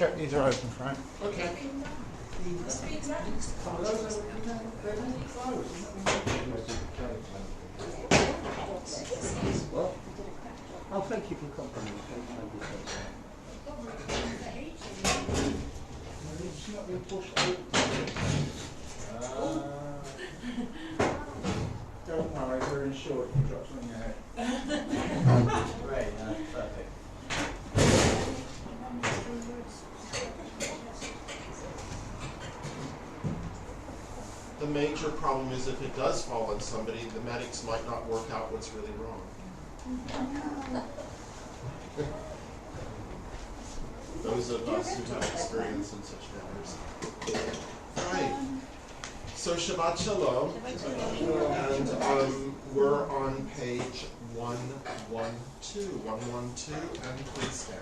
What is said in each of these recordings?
check these are open, Frank. Okay. Well, oh, thank you for complimenting me. It's not been pushed out. Don't worry, we're insured if it drops on your head. Great, perfect. The major problem is if it does fall on somebody, the medics might not work out what's really wrong. Those of us who have experience in such matters. Right. So Shabbat Shalom. And we're on page 112. 112, and please stand.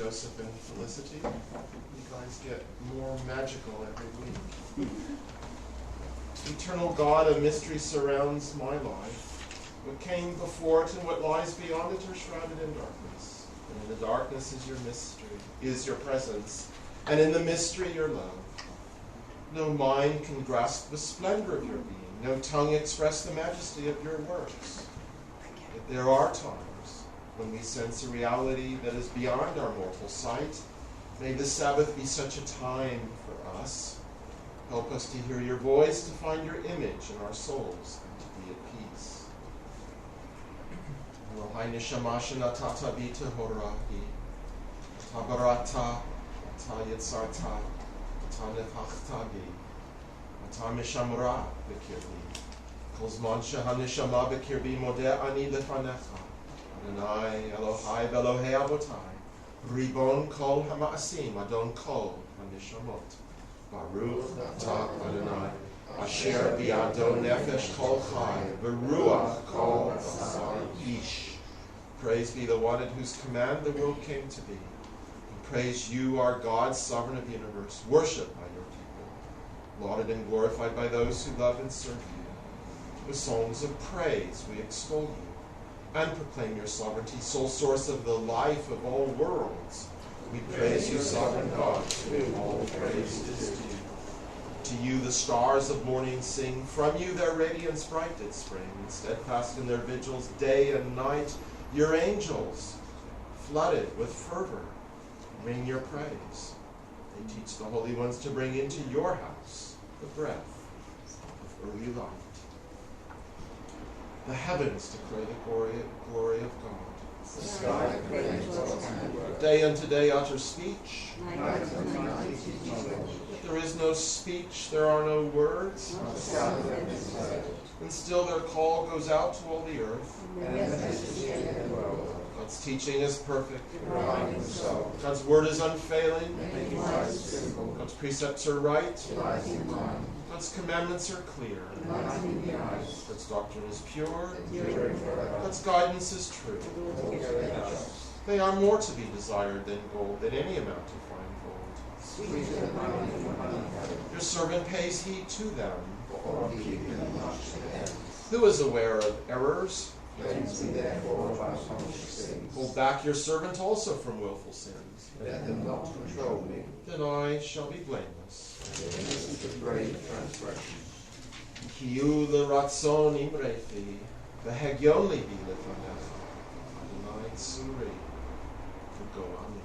Joseph and Felicity. You guys get more magical every week. Eternal God, a mystery surrounds my life. What came before it and what lies beyond it are shrouded in darkness. And in the darkness is your mystery, is your presence, and in the mystery your love. No mind can grasp the splendor of your being, No tongue express the majesty of your works. Yet there are times when we sense a reality that is beyond our mortal sight. May the Sabbath be such a time for us. Help us to hear your voice, to find your image in our souls, and to be at peace. Elohai neshama shenatata bita horahi, tabarata, ata yitzarta, ata nefachta bi, ata mishamra b'kirbi, kol zman shehaneshama b'kirbi modeh ani lefanecha, Adonai Elohai v'Elohei avotai, ribon kol hamaasim, adon kol haneshamot. Baruch atah Adonai, asher bi'ado nefesh kol chai, v'ruach kol basar ish. Praise be the one at whose command the world came to be. We praise you, our God, sovereign of the universe, worshipped by your people, lauded and glorified by those who love and serve you. With songs of praise we extol you and proclaim your sovereignty, sole source of the life of all worlds. We praise you, sovereign God, to whom all praise is due. To you the stars of morning sing, from you their radiance bright did spring, and steadfast in their vigils day and night, your angels, flooded with fervor, ring your praise. They teach the holy ones to bring into your house the breath of early light. The heavens declare the glory of God. The sky proclaims God's handiwork. Day unto day utter speech. Night unto night teaches knowledge. There is no speech, there are no words. Not the sound of them is heard. And still their call goes out to all the earth. And the message shaketh the world. God's teaching is perfect. Divine and so. God's word is unfailing. Making life simple. God's precepts are right. Delighting mind. God's commandments are clear. Enlightening the eyes. God's doctrine is pure. Enduring forever. God's guidance is true. Altogether just. They are more to be desired than gold, than any amount of fine gold. Sweeter than honey from honeycomb. Your servant pays heed to them. For keeping them much to end. Who is aware of errors? Cleanse me therefore of unpunished sins. Hold back your servant also from willful sins. Let them not control me. Then I shall be blameless. Innocent of grave transgression. Kiu l'ratzon imrechi, v'hegyon libi lefanecha, Adonai tzuri, v'go ami.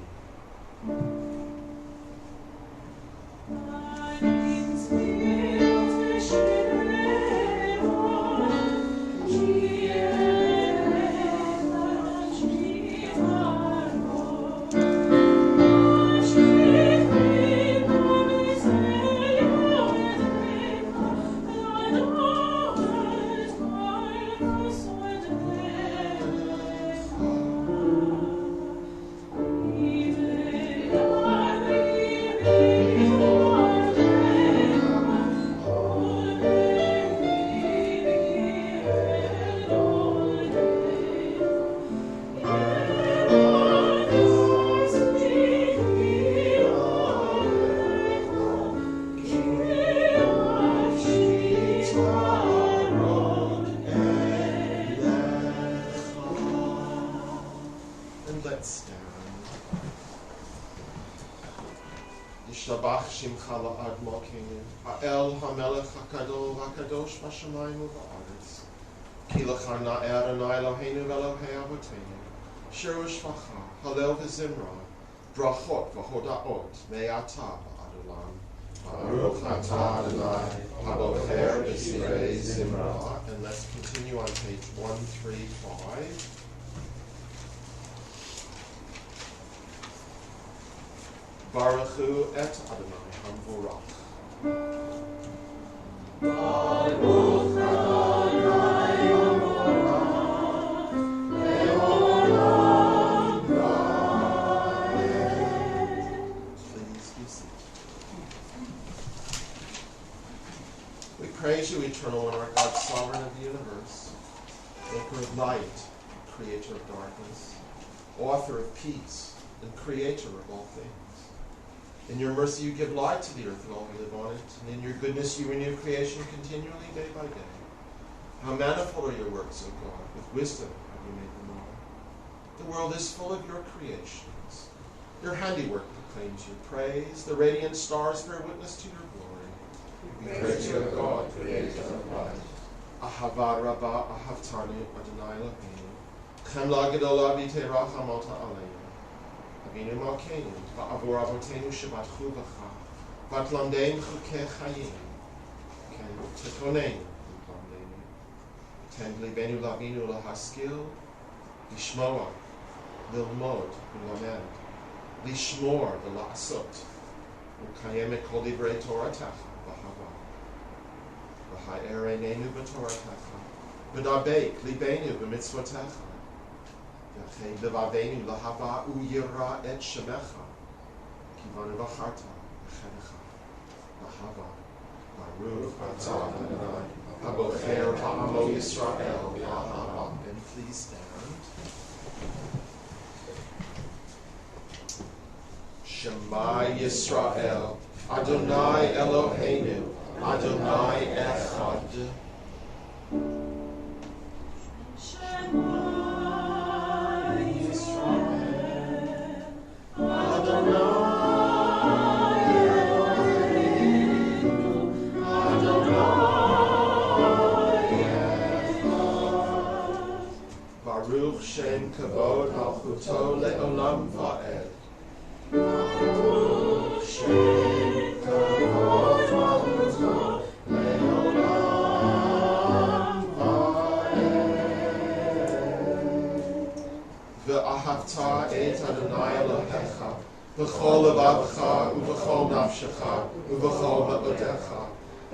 Yishlabach shimcha la'ad malkeinu, ha'el ha'melech ha'kadol ha'kadosh b'shamayim u'ba'aretz. Ki l'cha na'er Adonai Eloheinu v'Elohei avoteinu, shir u'shvacha, halel v'zimra, brachot v'hodaot, me'ata ba'adolam. Baruch atah Adonai, habocher b'sirei zimra. And let's continue on page 135. Baruchu et Adonai Hamvorach. Baruch Adonai Hamvorach, Leolam Vaed. Please be seated. We praise you, eternal and our God, sovereign of the universe, maker of light, creator of darkness, author of peace, and creator of all things. In your mercy you give light to the earth and all who live on it, and in your goodness you renew creation continually day by day. How manifold are your works, O God, with wisdom have you made them all. The world is full of your creations. Your handiwork proclaims your praise, the radiant stars bear witness to your glory. Creator of God, creator of light. Ahava Rabbah Ahavtanu Adonai Eloheinu. Chemla Gedola V'Teirachamot Aleinu. Avinu Malkeinu, Va'avur Avotenu Shabbatchu V'cha. V'atlamdein Chukei Chayim. Ken Tichoneinu V'tlamdeinu. Ten Libenu Lavinu Lahaskil. Lishmoa, Lilmod, Ulamed. Lishmor, V'la'asot. Ukayem Kol Divrei Toratecha. V'ha'erenenu b'toratecha, v'dabek libenu b'mitzvotecha, v'chei b'vavenu lahava u'yira et shemecha, kivanu v'charta v'chenecha, lahava, baruch atah Adonai, habocher ha'amo Yisrael v'ahava. And please stand. Shema Yisrael, Adonai Eloheinu, Adonai Echad. Shema Yisrael, Adonai Eloheinu, Adonai Echad. Baruch Shem Kavod Malchuto Le'olam Va'ed. Baruch Shem Kavod Malchuto Le'olam Va'ed. Ve'ahavta et Adonai Elohecha v'chol levavcha u'v'chol nafshecha u'v'chol ma'odecha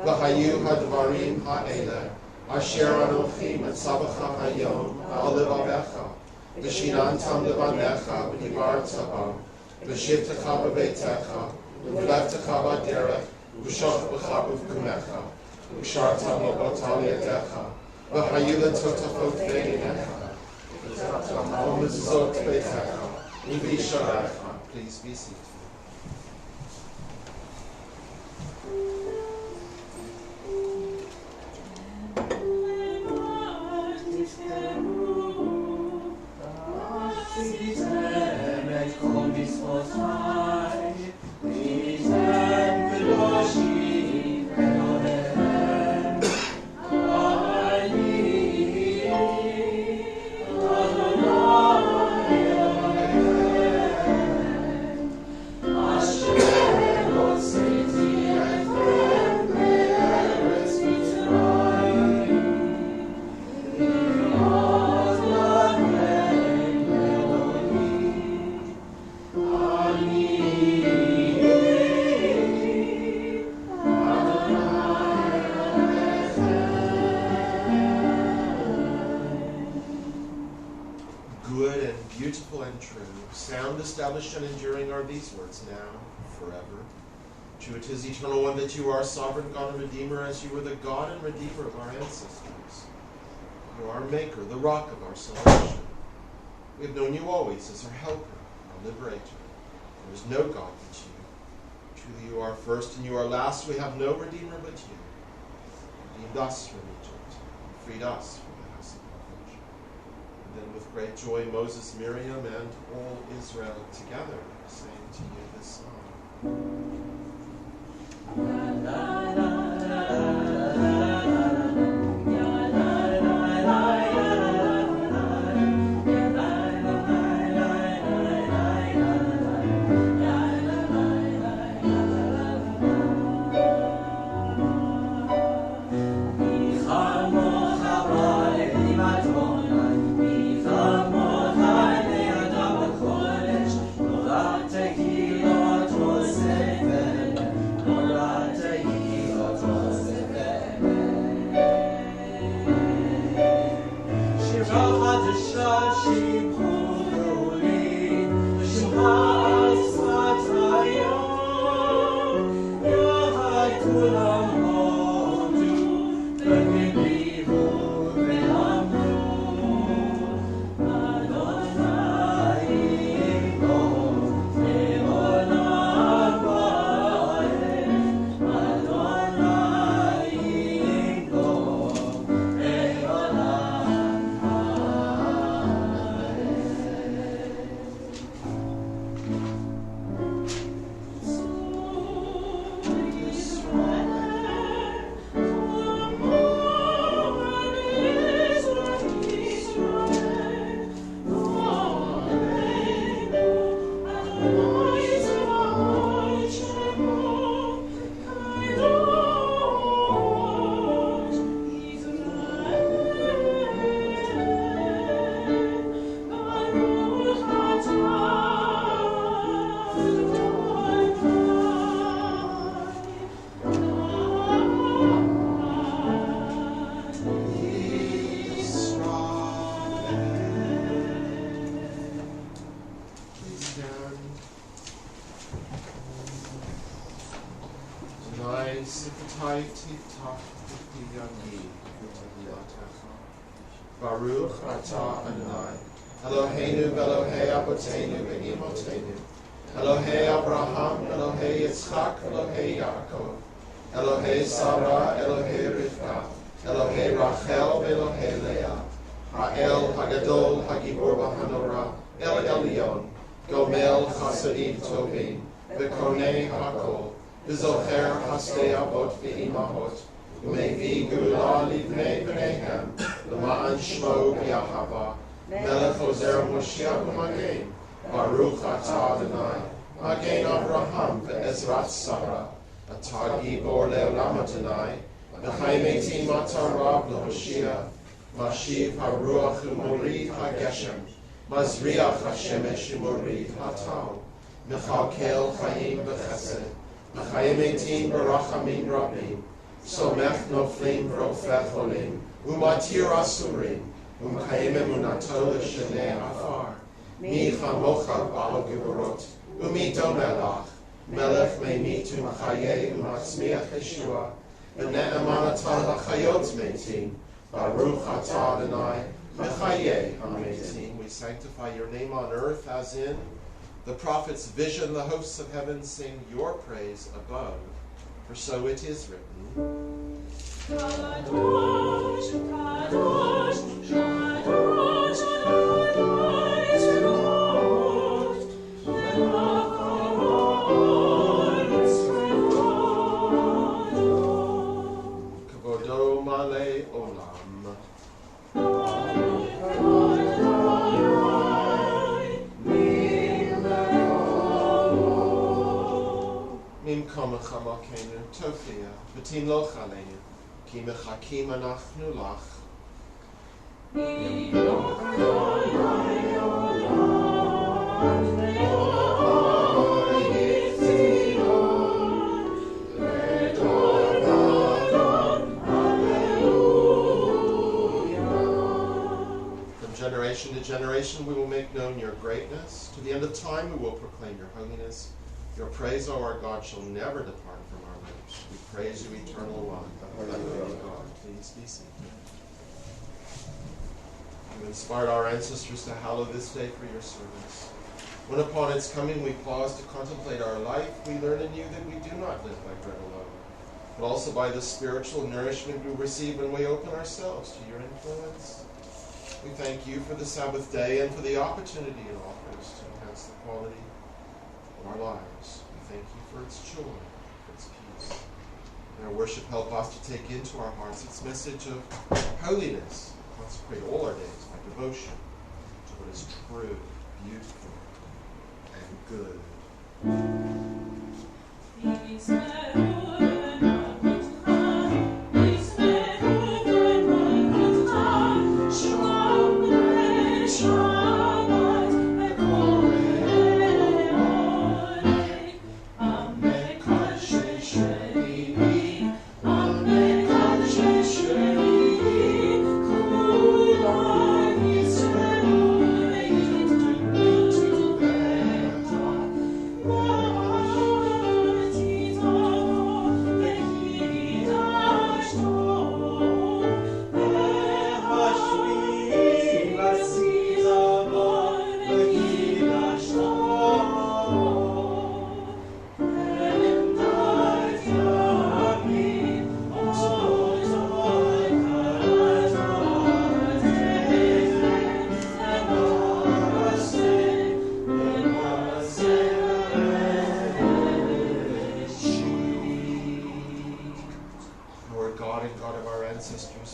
v'hayu hadvarim ha'ele asher anochi metzavecha hayom al levavecha v'shinantam levanecha v'dibarta bam v'shivtecha b'beitecha v'levtecha b'derech v'shochbecha b'vkumecha v'sharta mo'ota li'edecha v'hayu letotachot v'einecha v'mezuzot beitecha v'visharecha. Please be seated. Good and beautiful and true, sound, established, and enduring are these words now, forever. True it is, eternal one, that you are sovereign God and Redeemer, as you were the God and Redeemer of our ancestors. You are our Maker, the rock of our salvation. We have known you always as our helper, our liberator. There is no God but you. Truly you are first and you are last. We have no Redeemer but you. You redeemed us from Egypt, and freed us from the house of bondage. And then with great joy, Moses, Miriam, and all Israel together sang to you this song. Say Sifatai Tiftach Tiftiyagi Tiftiyatacha. Baruch Atah Adonai. Eloheinu Elohei Abotenu Ve'imotenu. Elohei Abraham, Elohei Yitzchak, Elohei Yaakov. Elohei Sarah, Elohei Rivka. Elohei Rachel, Elohei Leah. Ha'el Hagadol Hagibor B'Hanorah. El Elyon. Gomel Chasadim Tovim. V'konei Hakol. V'zocher Chasdei Avot V'imahot. U'mevi Gula Livnei B'neihem. L'ma'an Shmo B'Yahava. Melech Ozer Moshiach U'Magen. Baruch Atah Adonai. Magen Avraham V'Ezrat Sarah. Atah Gibor Le'olam Adonai. V'chaim Eitim Atar Rav L'Hoshia. Mashiv HaRuach U'Morid HaGeshem. Mazriach HaShemesh U'Morid HaTal. Mechalkel Chaim B'Chesed. V'chaim Eitim B'Rachamim Rabim. Somech Noflim V'Rofech Olim. U'Matir Asurim. U'Mkayim Emunato L'Shenei Afar. Mi Chamocha Ba'al Geburot. Umi Domelach. Melech Meimitum Chaye U'Matzmiach Yeshua. V'Ne'eman Atal HaChayot Meitim. Baruch Atah Adonai. Mechaye HaMeitim. We sanctify your name on earth as in the prophet's vision. The hosts of heaven sing your praise above. For so it is written. Kadosh, Kadosh, Kadosh, Kadosh, Kavodo Male Olam. Mimkom Chamakenu Tofia, V'tim Lo Chaleinu, Ki Mechakim Anachnu Lach. From generation to generation we will make known your greatness. To the end of time we will proclaim your holiness. Your praise, O our God, shall never depart from our lips. We praise you, eternal one. God. Please be seated. You inspired our ancestors to hallow this day for your service. When upon its coming we pause to contemplate our life, we learn in you that we do not live by bread alone, but also by the spiritual nourishment we receive when we open ourselves to your influence. We thank you for the Sabbath day and for the opportunity it offers to enhance the quality of our lives. We thank you for its joy, for its peace. In our worship, help us to take into our hearts its message of holiness. Consecrate all our days by devotion to what is true, beautiful, and good.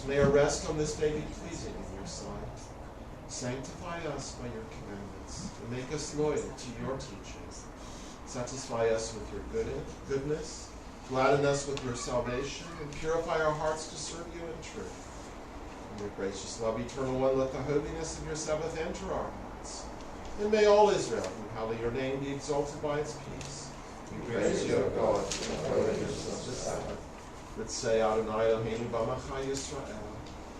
May our rest on this day be pleasing in your sight. Sanctify us by your commandments, and make us loyal to your teachings. Satisfy us with your goodness, gladden us with your salvation, and purify our hearts to serve you in truth. In your gracious love, eternal one, let the holiness of your Sabbath enter our hearts. And may all Israel who hallow your name be exalted by its peace. We praise you, O God, for the holiness of the Sabbath. Let's say Adonai Eloheinu b'Amachai Yisrael,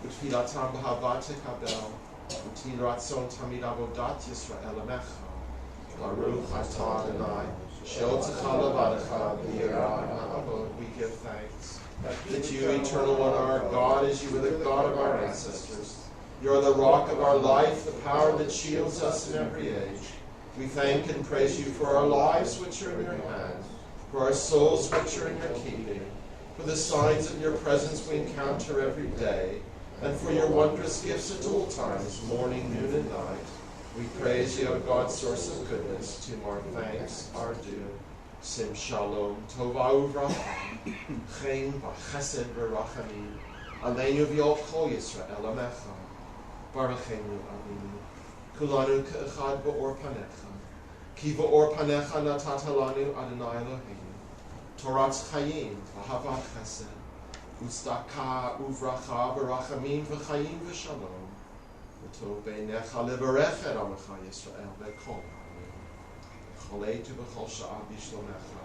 Utfilatam b'Havat Tekabel, Util Ratzon Tamid Avodat Yisrael Amecha, Baruch Atah Adonai, We give thanks that you, eternal one, are our God, as you were the God of our ancestors. You are the rock of our life, the power that shields us in every age. We thank and praise you for our lives which are in your hand, for our souls which are in your keeping, for the signs of your presence we encounter every day, and for your wondrous gifts at all times, morning, noon, and night. We praise you, O God, source of goodness, to whom our thanks are due. Sim shalom, tova uvracha, chen v'chesed v'rachamim, aleinu v'yol kol Yisrael amecha, barachenu avinu, kulanu ke'echad ba'or panecha, ki ba'or panecha natata lanu Adonai Eloheinu, toratz chayim v'havat chesed, uzdaka uvracha v'rachamim v'chayim v'shalom, v'tov beinecha levarech et amecha Yisrael v'kol Choleitu b'chol sha'ah b'shlomecha,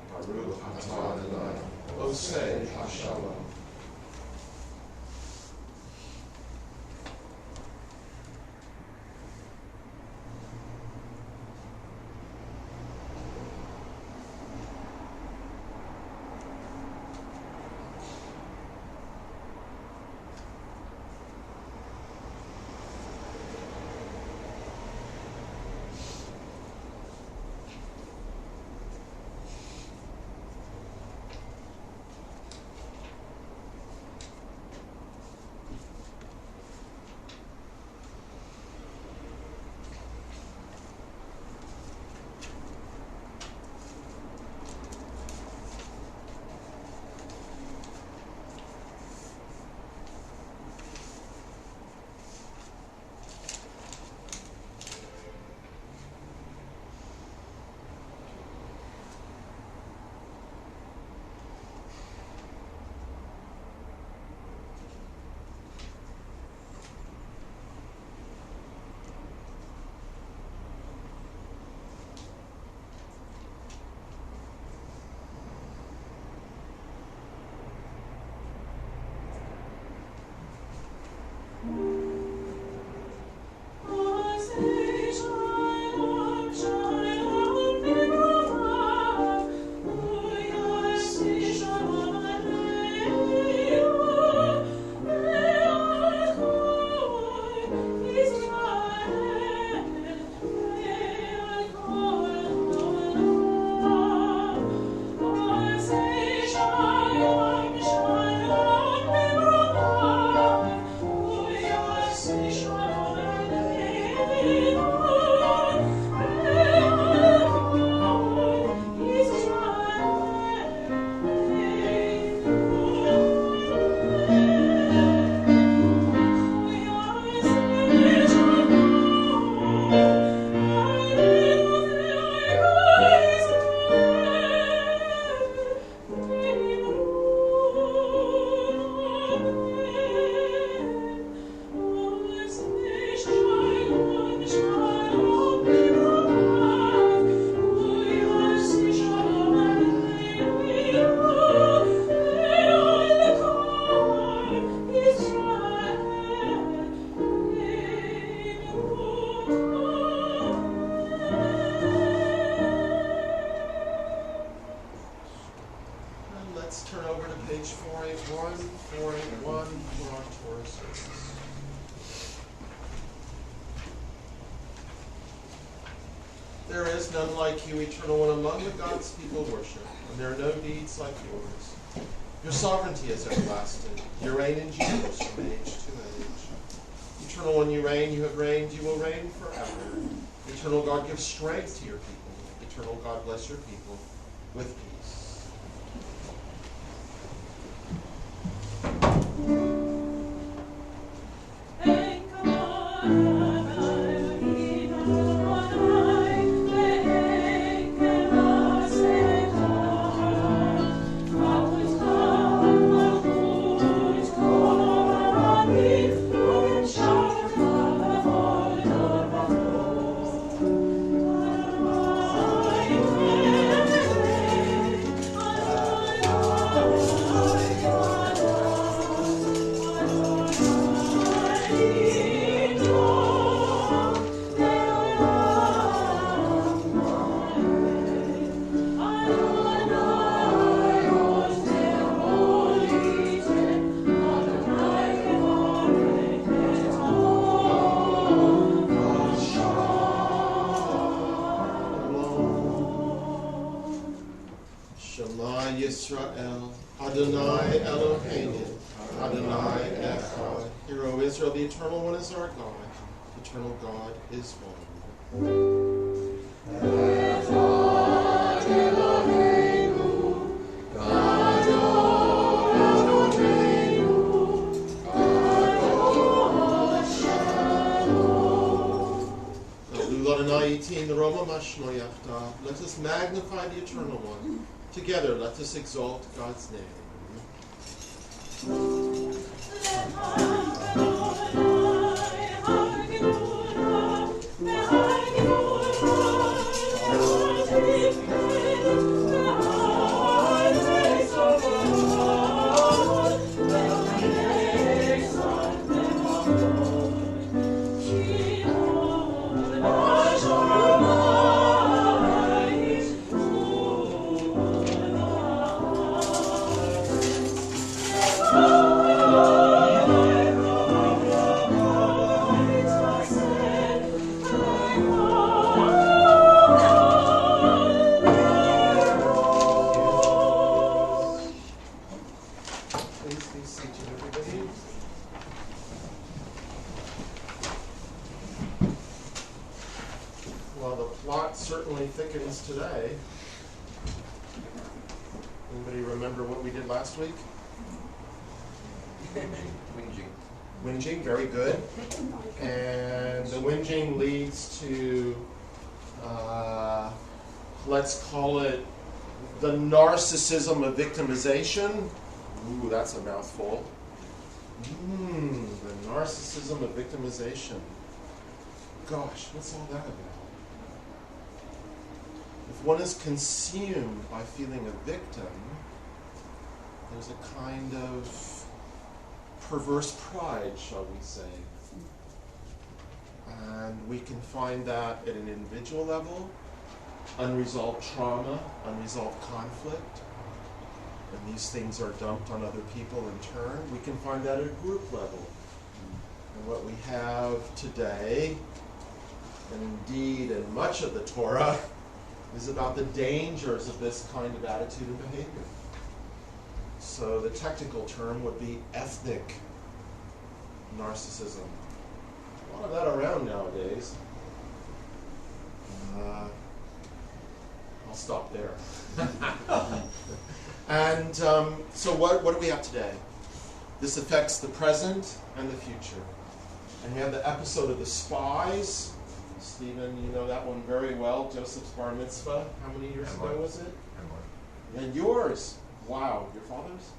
Baruch atah Adonai, Osei HaShalom. There is none like you, eternal one, among the gods people worship, and there are no deeds like yours. Your sovereignty is everlasting. You reign in Jesus from age to age. Eternal one, you reign, you have reigned, you will reign forever. Eternal God, give strength to your people. Eternal God, bless your people with peace. Shema Yisrael, Adonai Eloheinu, Adonai Echad. Hear, O Israel, the Eternal One is our God. The Eternal God is one. Let us magnify the Eternal One. Together, let us exalt God's name. Well, the plot certainly thickens today. Anybody remember what we did last week? Whinging, very good. And the whinging leads to, let's call it the narcissism of victimization. Ooh, that's a mouthful. The narcissism of victimization. Gosh, what's all that about? If one is consumed by feeling a victim, there's a kind of perverse pride, shall we say. And we can find that at an individual level, unresolved trauma, unresolved conflict, and these things are dumped on other people in turn. We can find that at a group level. And what we have today, and indeed in much of the Torah, is about the dangers of this kind of attitude and behavior. So the technical term would be ethnic narcissism. A lot of that around nowadays. I'll stop there. And so what do we have today? This affects the present and the future. And we have the episode of the spies. Stephen, you know that one very well. Joseph's bar mitzvah. How many years ago was it? And yours. Wow. Your father's?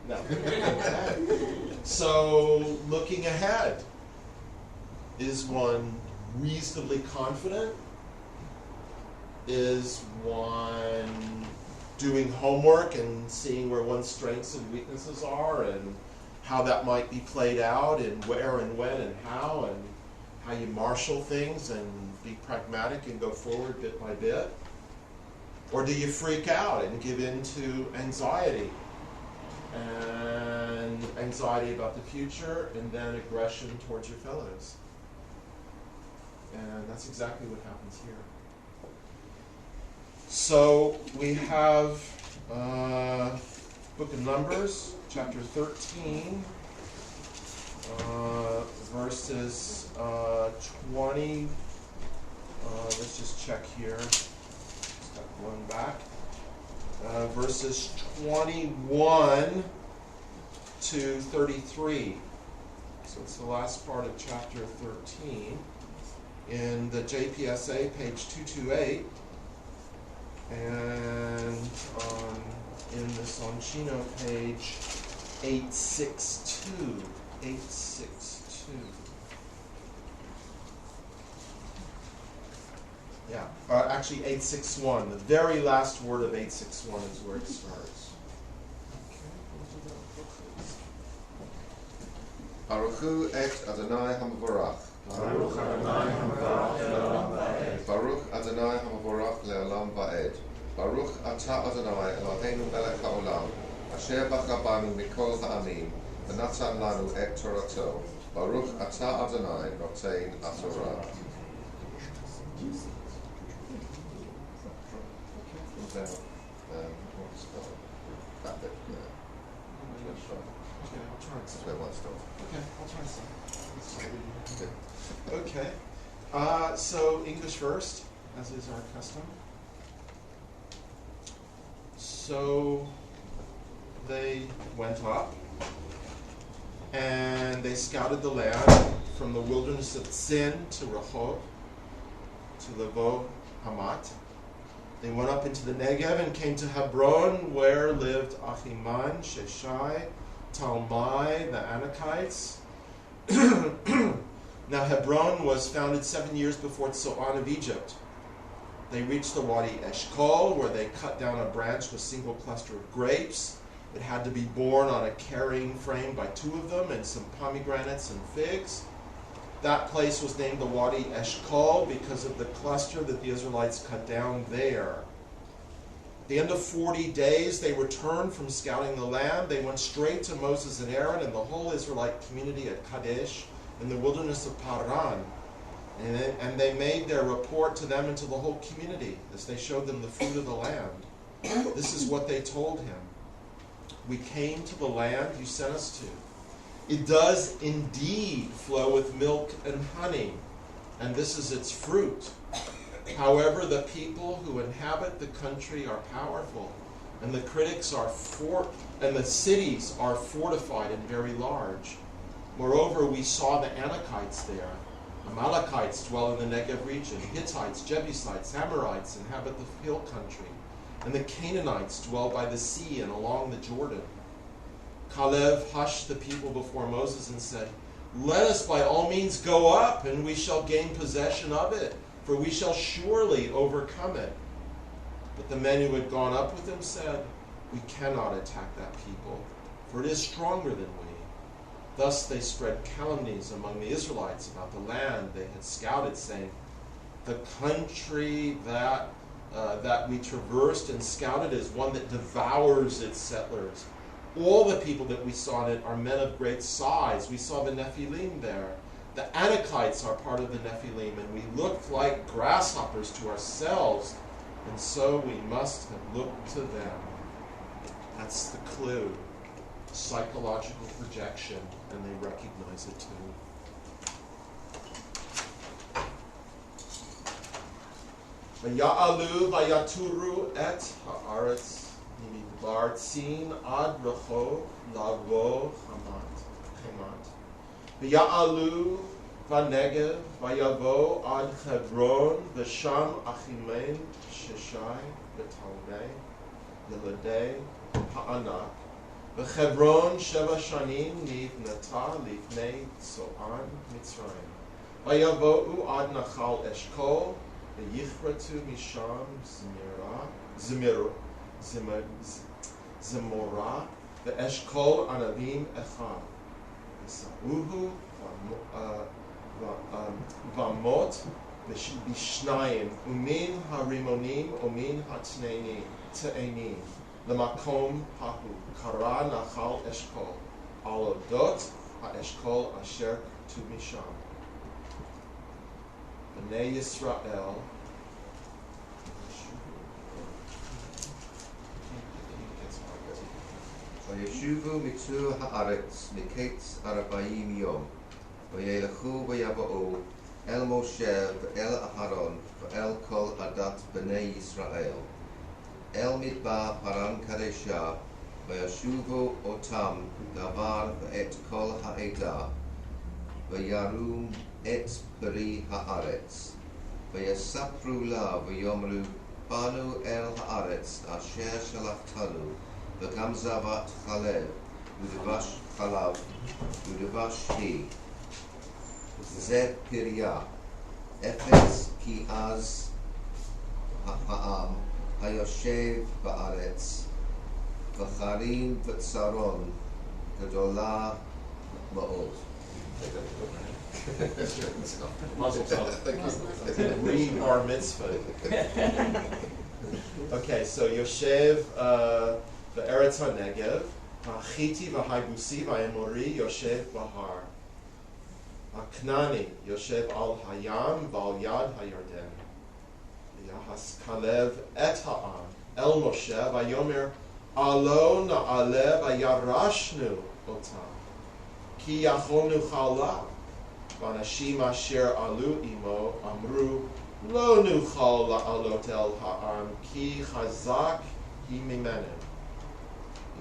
No. Okay. So, looking ahead, is one reasonably confident? Is one doing homework and seeing where one's strengths and weaknesses are and how that might be played out and where and when and how you marshal things and be pragmatic and go forward bit by bit? Or do you freak out and give in to anxiety? And anxiety about the future, and then aggression towards your fellows. And that's exactly what happens here. So we have Book of Numbers, chapter 13, verses 20. Let's just check here. Step one back. Verses 21 to 33. So it's the last part of chapter 13. In the JPSA, page 228. And in the Soncino, page 862. 862. Yeah, actually 861. The very last word of 861 is where it starts. Baruchu et Adonai HaMavorach. Baruch Adonai HaMavorach le'olam va'ed. Baruch ata Adonai Eloheinu melech ha'olam, asher bacha banu mikol ha'amim, v'natan lanu et Torato. Baruch ata Adonai notein atorah. What's that bit? Yeah. Let's try. Okay, I'll try and That's start. where one stuff. Okay, I'll try and start. Let's see what you Okay. do. Okay. So English first, as is our custom. So they went up and they scouted the land from the wilderness of Zin to Rehob to Levo Hamat. They went up into the Negev and came to Hebron, where lived Ahiman, Sheshai, Talmai, the Anakites. Now Hebron was founded 7 years before Tzoan of Egypt. They reached the Wadi Eshkol, where they cut down a branch with a single cluster of grapes. It had to be borne on a carrying frame by two of them, and some pomegranates and figs. That place was named the Wadi Eshkol because of the cluster that the Israelites cut down there. At the end of 40 days, they returned from scouting the land. They went straight to Moses and Aaron and the whole Israelite community at Kadesh in the wilderness of Paran. And they made their report to them and to the whole community as they showed them the fruit of the land. This is what they told him. We came to the land you sent us to. It does indeed flow with milk and honey, and this is its fruit. However, the people who inhabit the country are powerful, and the cities are fortified and very large. Moreover, we saw the Anakites there. Amalekites dwell in the Negev region. Hittites, Jebusites, Amorites inhabit the hill country. And the Canaanites dwell by the sea and along the Jordan. Caleb hushed the people before Moses and said, "Let us by all means go up, and we shall gain possession of it, for we shall surely overcome it." But the men who had gone up with him said, "We cannot attack that people, for it is stronger than we." Thus they spread calumnies among the Israelites about the land they had scouted, saying, "The country that we traversed and scouted is one that devours its settlers. All the people that we saw in it are men of great size. We saw the Nephilim there. The Anakites are part of the Nephilim, and we looked like grasshoppers to ourselves, and so we must have looked to them." That's the clue. Psychological projection, and they recognize it too. Vaya'alu vayaturu et ha'aretz midbar tzin ad rechov lavo chamat. Vaya'alu vanegev vayavo ad Hebron v'sham achimen sheshai v'talmei yeladei ha'anak. V'Hebron sheva shanim nivnata lifnei Tzoan Mitzrayim. Vayavo'u ad nachal Eshkol v'yichratu misham Zimora v'Eshkol anavim echad. V'sa'uhu v'amot v'shnayim umin harimonim umin hatnenim Lamakom hahu kara nachal Eshkol alodot ha'Eshkol asher tu misham. Bnei Yisrael Vayeshuvu mitzur haaretz miketz arbaim yom. Vayelechu vayava'u el Moshe v'el Aharon v'el kol adat bnei Yisrael. El midbar paran kadesha vayashuvu otam davar v'et kol ha'eda vayarum et beri haaretz vayasapru la vayomru banu el haaretz asher shalachtanu v'gam zavat chalev u'devash chalav u'devash hi zeh pirya efes ki az ha'am Hayoshev ba'aretz v'charim v'tzaron gadola ma'od. Mazel tov. Re-bar mitzvah. Okay, so Yoshev v'eretz ha'negev ha'chiti v'haibusi v'emori Yoshev b'har ha'knani Yoshev al hayam v'al yad ha'yarden. Yahas Kalev et ha'am El Moshe, Vayomer, Alo na'aleh vayarashnu ota, ki yacholnu chala, v'anashim asher alu imo, amru, lo nuchal la'alot el ha'am, ki chazak hi mimenu.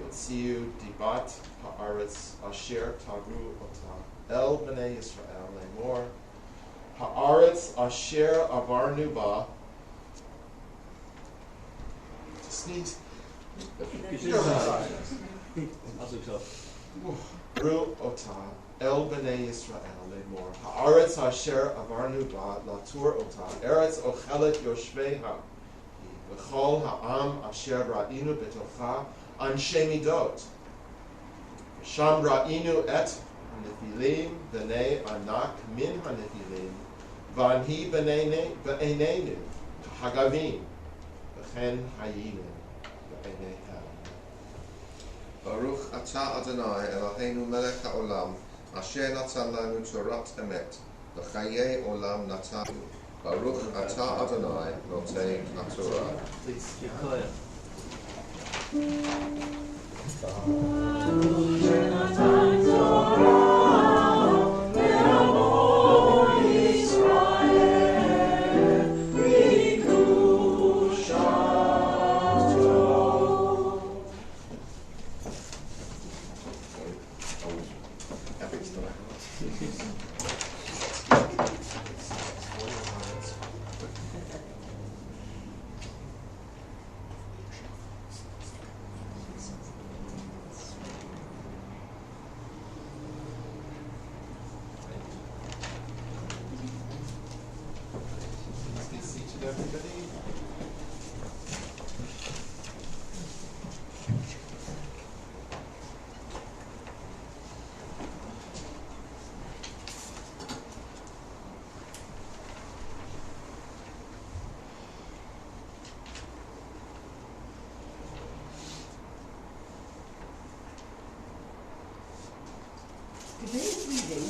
Yotziu dibat ha'aretz asher tagu ota, el b'nei Yisrael lemor, ha'aretz asher avarnu ba. Sneeze. Ru ota el b'nei Yisrael lemor haaretz asher avarnu ba latur ota eretz ochelet yoshveha v'chol ha'am asher ra'inu betocha anshe midot sham ra'inu et hanefilim b'nei anak min hanefilim v'anhi b'einenu hagavim v'chen hayinu b'einei Baruch atah Adonai Eloheinu melech haolam, asher natan lanu torat emet, v'chayei olam natanu. Baruch atah Adonai notei haTorah. Please. Please be seated, everybody. Today's reading,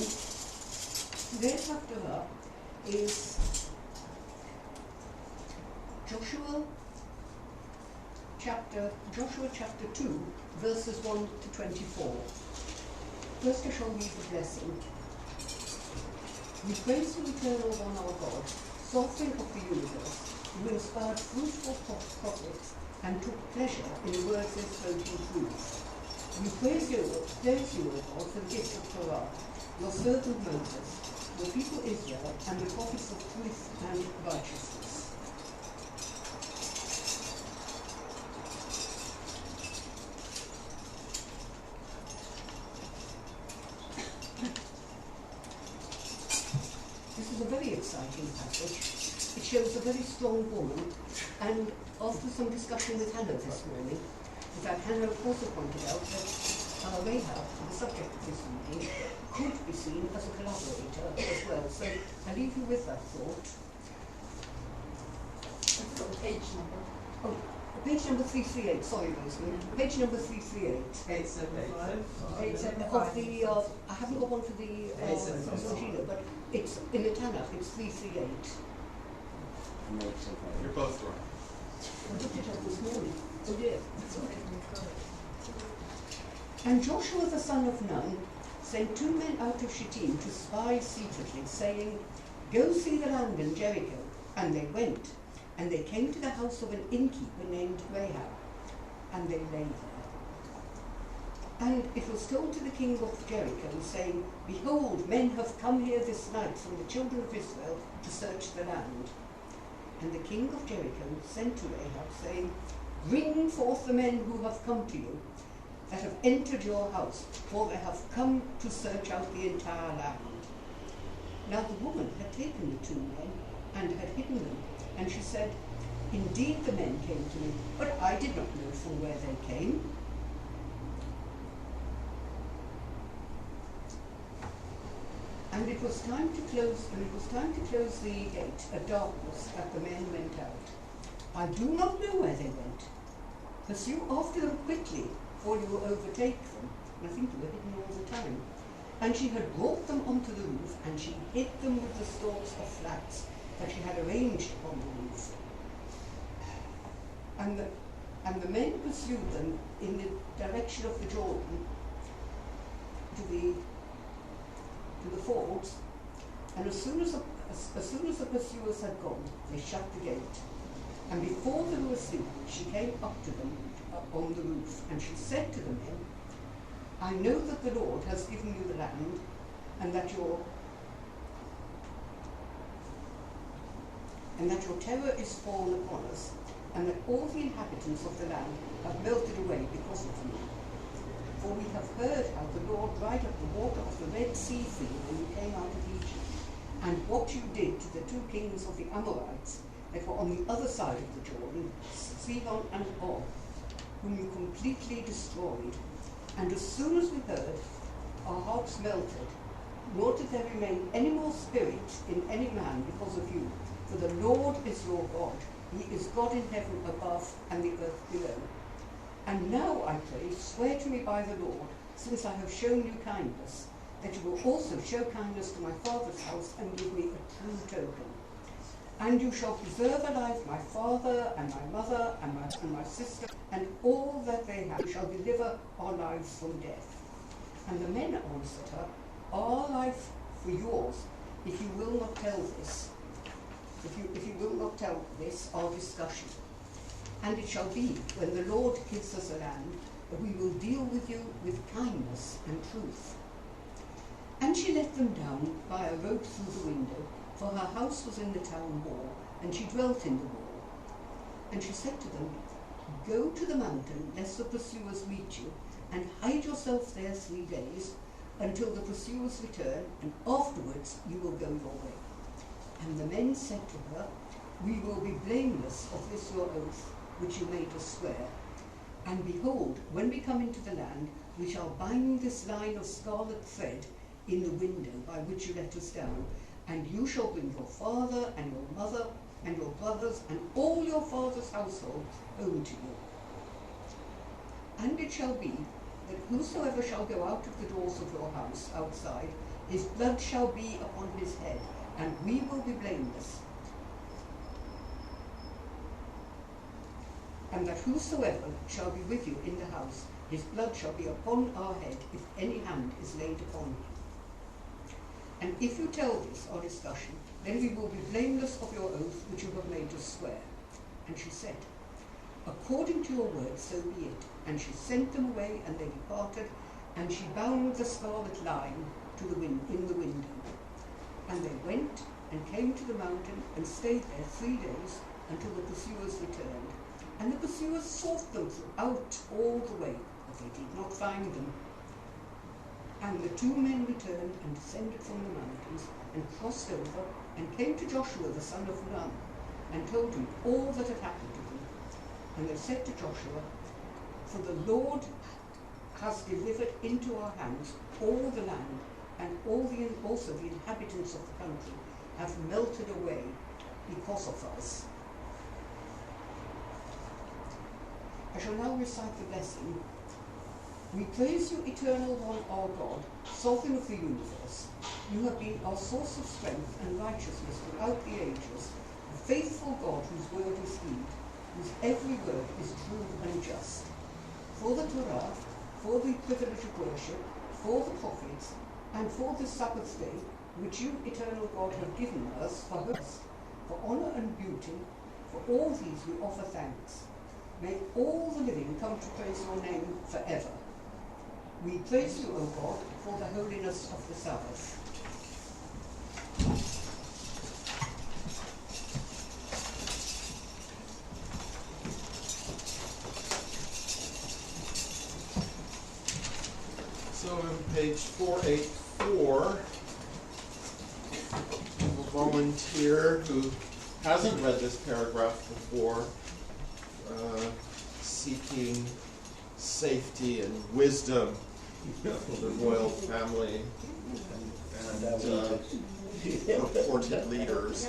today's Haftarah is Joshua chapter 2, verses 1 to 24. First I shall read the blessing. We praise you, eternal one our God, sovereign of the universe, who inspired fruitful prophets and took pleasure in the words they spoke in truth. We praise you, O God, for the gift of Torah, your servant Moses, the people Israel, and the prophets of truth and righteousness. This is a very exciting passage. It shows a very strong woman, and after some discussion with Hannah this morning, in fact, Hannah also pointed out that Rahab, the subject of this reading, could be seen as a collaborator as well. So I leave you with that thought. Page number. Oh, page number 338. Sorry, Rosemary. Page number 338. 875. Of the, I haven't got one for the 875. Sojina, but it's in the Tanakh. It's 338. You're both wrong. I looked it up this morning. Oh dear. And Joshua the son of Nun sent 2 men out of Shittim to spy secretly, saying, Go see the land in Jericho. And they went, and they came to the house of an innkeeper named Rahab, and they lay there. And it was told to the king of Jericho, saying, Behold, men have come here this night from the children of Israel to search the land. And the king of Jericho sent to Rahab, saying, Bring forth the men who have come to you, that have entered your house, for they have come to search out the entire land. Now the woman had taken the 2 men and had hidden them, and she said, Indeed the men came to me, but I did not know from where they came. And it was time to close the gate at darkness that the men went out. I do not know where they went. Pursue after them quickly, or you will overtake them. And I think they were hidden all the time. And she had brought them onto the roof, and she hid them with the stalks of flax that she had arranged on the roof. And And the men pursued them in the direction of the Jordan to the fords, and as soon as the pursuers had gone, they shut the gate. And before they were asleep, she came up to them on the roof, and she said to the men, I know that the Lord has given you the land, and that your terror is fallen upon us, and that all the inhabitants of the land have melted away because of you. For we have heard how the Lord dried up the water of the Red Sea for you when you came out of Egypt, and what you did to the two kings of the Amorites that were on the other side of the Jordan, Sihon and Og, whom you completely destroyed. And as soon as we heard, our hearts melted, nor did there remain any more spirit in any man because of you. For the Lord is your God. He is God in heaven above and the earth below. And now, I pray, swear to me by the Lord, since I have shown you kindness, that you will also show kindness to my father's house and give me a true token. And you shall preserve alive my father and my mother and my sister and all that they have. You shall deliver our lives from death. And the men answered her, our life for yours, if you will not tell this. If you will not tell this, our discussion. And it shall be, when the Lord gives us a land, that we will deal with you with kindness and truth. And she let them down by a rope through the window, for her house was in the town wall, and she dwelt in the wall. And she said to them, go to the mountain, lest the pursuers meet you, and hide yourself there 3 days, until the pursuers return, and afterwards you will go your way. And the men said to her, we will be blameless of this your oath, which you made us swear. And behold, when we come into the land, we shall bind this line of scarlet thread in the window by which you let us down, and you shall bring your father and your mother and your brothers and all your father's household home to you. And it shall be that whosoever shall go out of the doors of your house outside, his blood shall be upon his head, and we will be blameless. And that whosoever shall be with you in the house, his blood shall be upon our head, if any hand is laid upon him. And if you tell this, our discussion, then we will be blameless of your oath which you have made us swear. And she said, according to your word, so be it. And she sent them away, and they departed, and she bound the scarlet line in the window. And they went and came to the mountain and stayed there 3 days until the pursuers returned. And the pursuers sought them throughout all the way, but they did not find them. And the 2 men returned and descended from the mountains and crossed over and came to Joshua the son of Nun and told him all that had happened to them. And they said to Joshua, for the Lord has delivered into our hands all the land, and also the inhabitants of the country have melted away because of us. I shall now recite the blessing. We praise you, eternal one, our God, sovereign of the universe. You have been our source of strength and righteousness throughout the ages, a faithful God whose word is heed, whose every word is true and just. For the Torah, for the privilege of worship, for the prophets, and for this Sabbath day, which you, eternal God, have given us for honour and beauty, for all these we offer thanks. May all the living come to praise your name forever. We praise you, O God, for the holiness of the Sabbath. So on page 484, a volunteer who hasn't read this paragraph before, seeking safety and wisdom for the royal family and important leaders.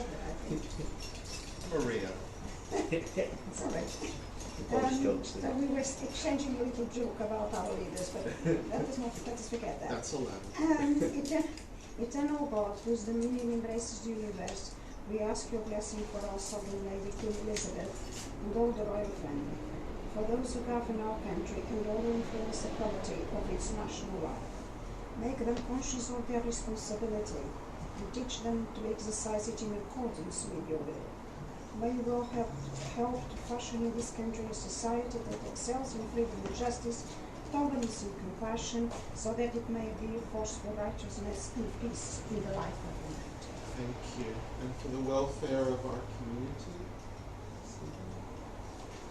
Maria. Sorry. We were exchanging a little joke about our leaders, but let us forget that. That's allowed. Eternal God, whose dominion embraces the universe, we ask your blessing for our sovereign Lady Queen Elizabeth and all the royal family, for for those who govern our country and all who influence the quality of its national life. Make them conscious of their responsibility and teach them to exercise it in accordance with your will. May you all help to fashion in this country a society that excels in freedom and justice, tolerance and compassion, so that it may be a force for righteousness and peace in the life of the land. Thank you. And for the welfare of our community.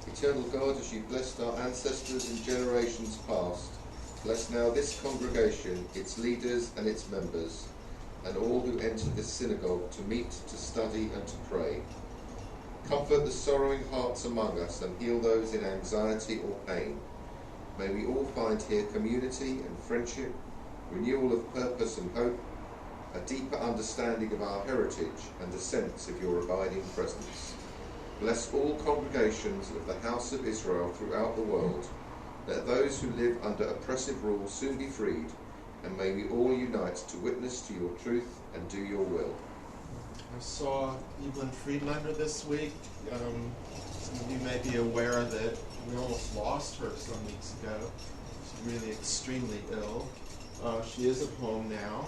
Eternal God, as you blessed our ancestors in generations past, bless now this congregation, its leaders and its members, and all who enter this synagogue to meet, to study and to pray. Comfort the sorrowing hearts among us and heal those in anxiety or pain. May we all find here community and friendship, renewal of purpose and hope, a deeper understanding of our heritage and a sense of your abiding presence. Bless all congregations of the House of Israel throughout the world. Let those who live under oppressive rule soon be freed, and may we all unite to witness to your truth and do your will. I saw Evelyn Friedlander this week. Some of you may be aware that we almost lost her some weeks ago. She's really extremely ill. She is at home now.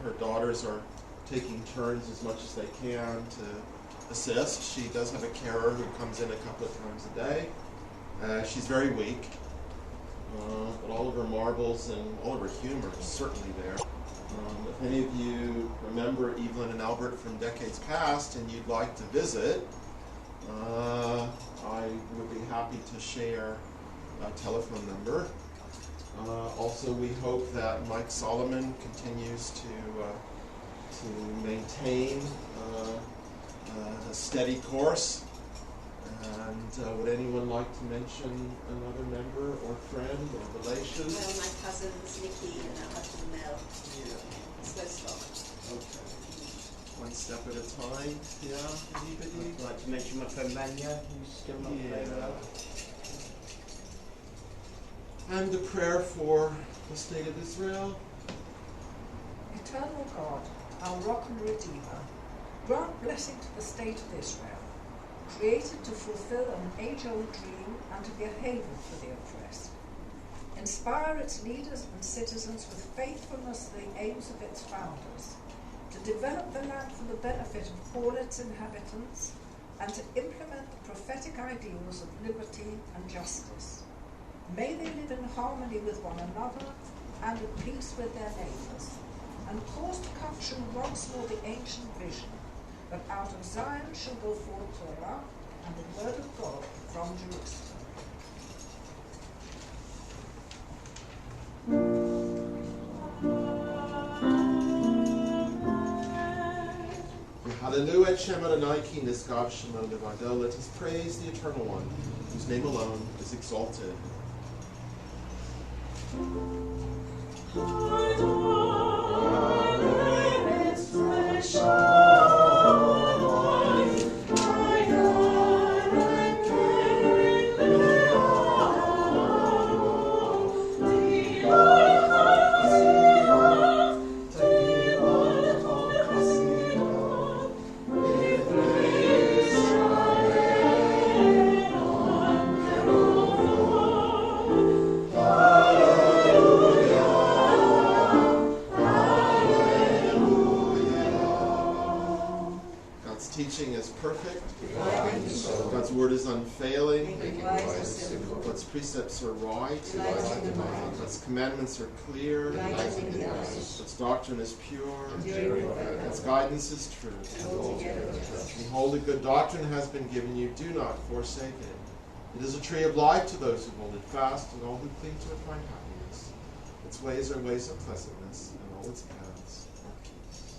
Her daughters are taking turns as much as they can to assist. She does have a carer who comes in a couple of times a day. She's very weak, but all of her marbles and all of her humor is certainly there. If any of you remember Evelyn and Albert from decades past and you'd like to visit, I would be happy to share a telephone number. Also, we hope that Mike Solomon continues to maintain a steady course. And would anyone like to mention another member or friend or relation? Well, my cousins Nikki and her husband Mel. Yeah. Slow stop. Okay. One step at a time. Yeah. Anybody? I'd like to mention my friend Manya, who's still not very well. And a prayer for the state of Israel. Eternal God, our rock and redeemer, grant blessing to the state of Israel, created to fulfill an age-old dream and to be a haven for the oppressed. Inspire its leaders and citizens with faithfulness to the aims of its founders, to develop the land for the benefit of all its inhabitants, and to implement the prophetic ideals of liberty and justice. May they live in harmony with one another and at peace with their neighbours, and cause to come true once more the ancient vision that out of Zion shall go forth Torah and the word of God from Jerusalem. Hallelujah, Shem Adonai Ki Niskav Shemo Levado. Let us praise the Eternal One, whose name alone is exalted. Teaching is perfect. God's word is unfailing. God's precepts are right. God's commandments are clear. God's doctrine is pure. God's guidance is true. Behold, a good doctrine has been given you. Do not forsake it. It is a tree of life to those who hold it fast, and all who cling to it find happiness. Its ways are ways of pleasantness, and all its paths are peace.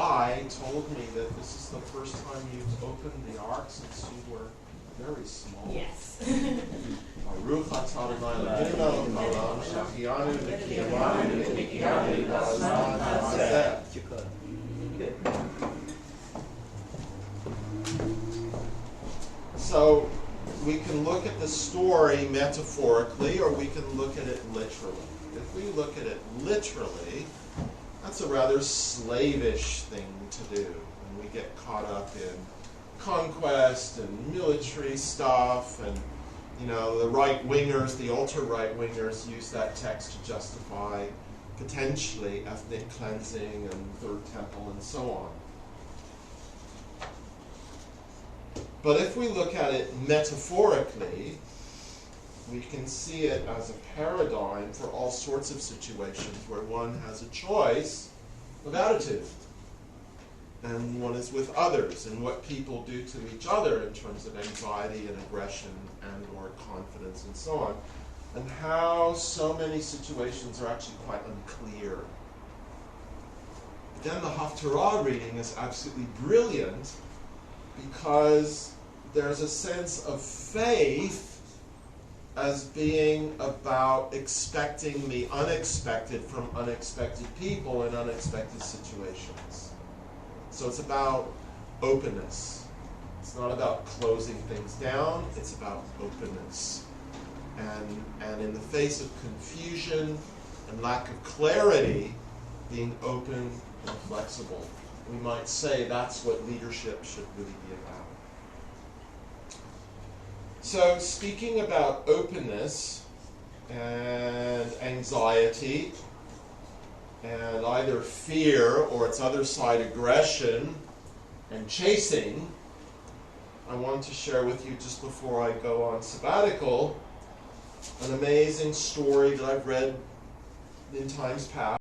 guy told me that this is the first time you've opened the ark since you were very small. Yes. Baruch atah Adonai Eloheinu melech haolam, shachianu v'kiyamanu v'kiyamanu b'azman hazeh. So we can look at the story metaphorically, or we can look at it literally. If we look at it literally, that's a rather slavish thing to do. And we get caught up in conquest and military stuff, and the right-wingers, the ultra-right-wingers use that text to justify potentially ethnic cleansing and Third Temple and so on. But if we look at it metaphorically, we can see it as a paradigm for all sorts of situations where one has a choice of attitude. And one is with others, and what people do to each other in terms of anxiety and aggression and or confidence and so on. And how so many situations are actually quite unclear. But then the Haftarah reading is absolutely brilliant, because there's a sense of faith as being about expecting the unexpected from unexpected people in unexpected situations. So it's about openness. It's not about closing things down, it's about openness. And in the face of confusion and lack of clarity, being open and flexible. We might say that's what leadership should really be about. So, speaking about openness and anxiety and either fear or its other side, aggression and chasing, I want to share with you, just before I go on sabbatical, an amazing story that I've read in times past.